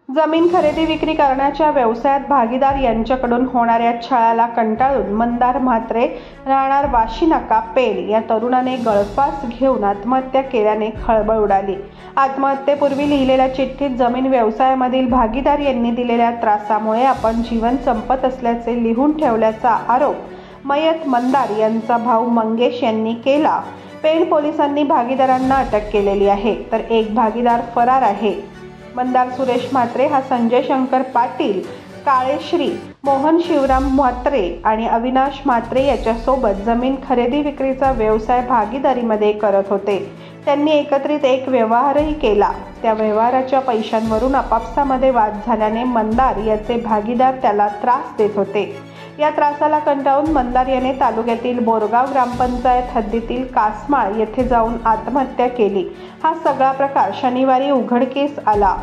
जमीन खरेदी विक्री करण्याच्या व्यवसायात भागीदार यांच्याकडून होणाऱ्या छळाला कंटाळून मंदार म्हात्रे राहणार वाशीनाका पेण या तरुणाने गळफास घेऊन आत्महत्या केल्याने खळबळ उडाली। आत्महत्येपूर्वी लिहिलेल्या चिठ्ठीत जमीन व्यवसायामधील भागीदार यांनी दिलेल्या त्रासामुळे आपण जीवन संपत असल्याचे लिहून ठेवल्याचा आरोप मयत मंदार यांचा भाऊ मंगेश यांनी केला। पेण पोलिसांनी भागीदारांना अटक केलेली आहे, तर एक भागीदार फरार आहे। मंदार सुरेश म्हात्रे हा संजय शंकर पाटील, काळेश्री, मोहन शिवराम म्हात्रे आणि अविनाश म्हात्रे याच्यासोबत जमीन खरेदी विक्रीचा व्यवसाय भागीदारीमध्ये करत होते। त्यांनी एकत्रित एक व्यवहारही केला। त्या व्यवहाराच्या पैशांवरून आपापसामध्ये वाद झाल्याने मंदार याचे भागीदार त्याला त्रास देत होते। या त्रासाला कंटाळून मंदार याने तालुक्यातील बोरगाव ग्रामपंचायत हद्दीतील कासमाळ येथे जाऊन आत्महत्या केली। हा सगळा प्रकार शनिवारी उघडकीस आला।